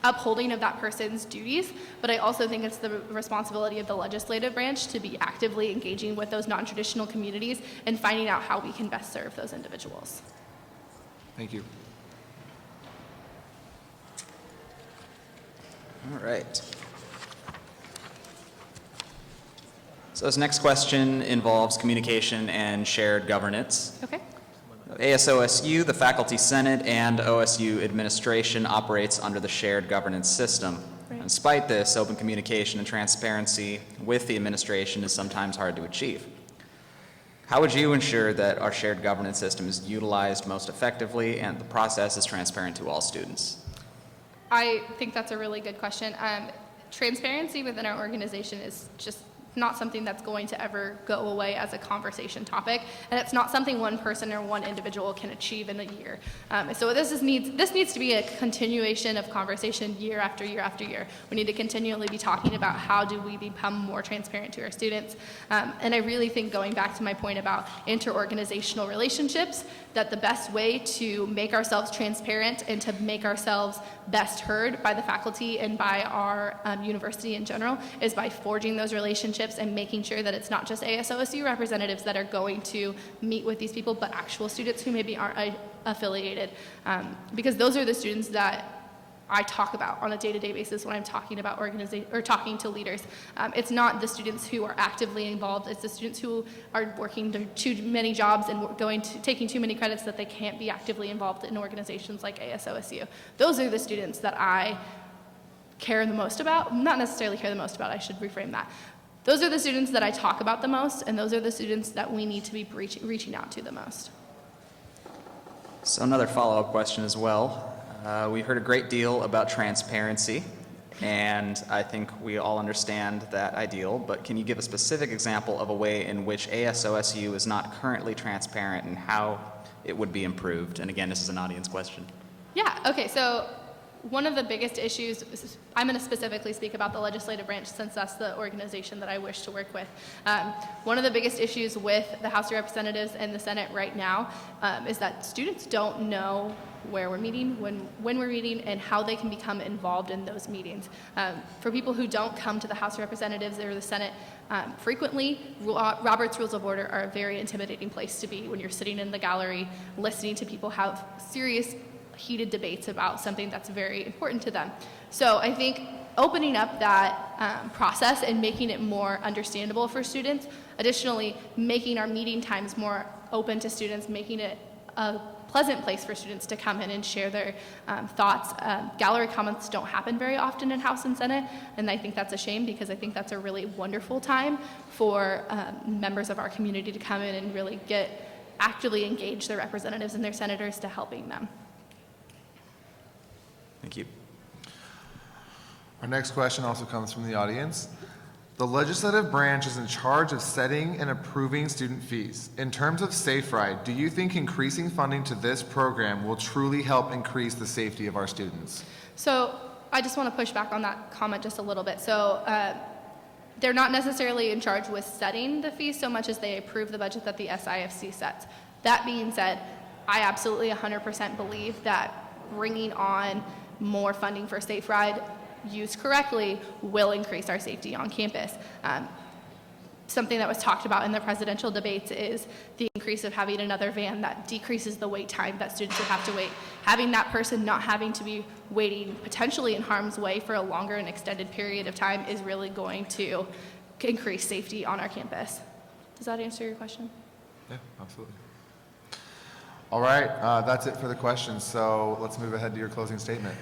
upholding of that person's duties, but I also think it's the responsibility of the legislative branch to be actively engaging with those non-traditional communities and finding out how we can best serve those individuals. Thank you. All right. So this next question involves communication and shared governance. Okay. ASOSU, the Faculty Senate, and OSU administration operates under the shared governance system. Right. Despite this, open communication and transparency with the administration is sometimes hard to achieve. How would you ensure that our shared governance system is utilized most effectively and the process is transparent to all students? I think that's a really good question. Transparency within our organization is just not something that's going to ever go away as a conversation topic, and it's not something one person or one individual can achieve in a year. So this needs to be a continuation of conversation year after year after year. We need to continually be talking about how do we become more transparent to our students. And I really think, going back to my point about interorganizational relationships, that the best way to make ourselves transparent and to make ourselves best heard by the faculty and by our university in general is by forging those relationships and making sure that it's not just ASOSU representatives that are going to meet with these people, but actual students who maybe aren't affiliated. Because those are the students that I talk about on a day-to-day basis when I'm talking about organization or talking to leaders. It's not the students who are actively involved. It's the students who are working too many jobs and taking too many credits that they can't be actively involved in organizations like ASOSU. Those are the students that I care the most about. Not necessarily care the most about, I should reframe that. Those are the students that I talk about the most, and those are the students that we need to be reaching out to the most. So another follow-up question as well. We heard a great deal about transparency, and I think we all understand that ideal, but can you give a specific example of a way in which ASOSU is not currently transparent and how it would be improved? And again, this is an audience question. Yeah, okay, so one of the biggest issues, I'm going to specifically speak about the legislative branch since that's the organization that I wish to work with. One of the biggest issues with the House of Representatives and the Senate right now is that students don't know where we're meeting, when we're meeting, and how they can become involved in those meetings. For people who don't come to the House of Representatives or the Senate frequently, Robert's Rules of Order are a very intimidating place to be when you're sitting in the gallery listening to people have serious, heated debates about something that's very important to them. So I think opening up that process and making it more understandable for students, additionally making our meeting times more open to students, making it a pleasant place for students to come in and share their thoughts. Gallery comments don't happen very often in House and Senate, and I think that's a shame because I think that's a really wonderful time for members of our community to come in and really actively engage their representatives and their senators to helping them. Thank you. Our next question also comes from the audience. The legislative branch is in charge of setting and approving student fees. In terms of Safe Ride, do you think increasing funding to this program will truly help increase the safety of our students? So I just want to push back on that comment just a little bit. So they're not necessarily in charge with setting the fees so much as they approve the budget that the SIFC sets. That being said, I absolutely 100% believe that bringing on more funding for Safe Ride used correctly will increase our safety on campus. Something that was talked about in the presidential debates is the increase of having another van that decreases the wait time that students would have to wait. Having that person not having to be waiting potentially in harm's way for a longer and extended period of time is really going to increase safety on our campus. Does that answer your question? Yeah, absolutely. All right, that's it for the questions. So let's move ahead to your closing statement.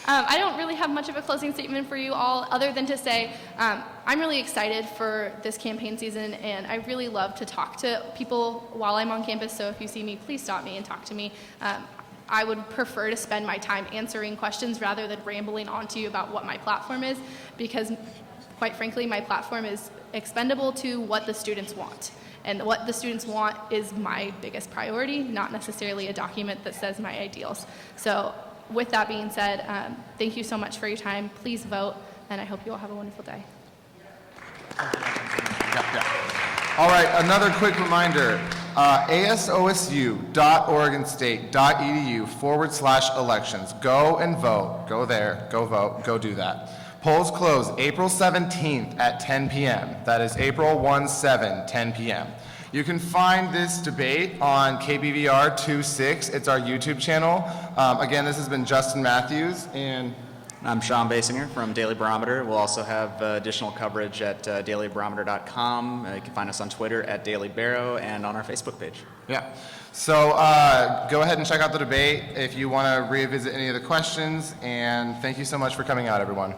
I don't really have much of a closing statement for you all other than to say I'm really excited for this campaign season, and I really love to talk to people while I'm on campus, so if you see me, please stop me and talk to me. I would prefer to spend my time answering questions rather than rambling on to you about what my platform is, because quite frankly, my platform is expendable to what the students want. And what the students want is my biggest priority, not necessarily a document that says my ideals. So with that being said, thank you so much for your time. Please vote, and I hope you all have a wonderful day. All right, another quick reminder, asosu.oregonstate.edu/elections. Go and vote. Go there, go vote, go do that. Polls close April 17th at 10 p.m. That is April 1/7, 10 p.m. You can find this debate on KBVR 26. It's our YouTube channel. Again, this has been Justin Matthews, and I'm Sean Basinger from Daily Barometer. We'll also have additional coverage at dailybarometer.com. You can find us on Twitter at Daily Barrow and on our Facebook page. yeah. So go ahead and check out the debate if you want to revisit any of the questions, and thank you so much for coming out, everyone.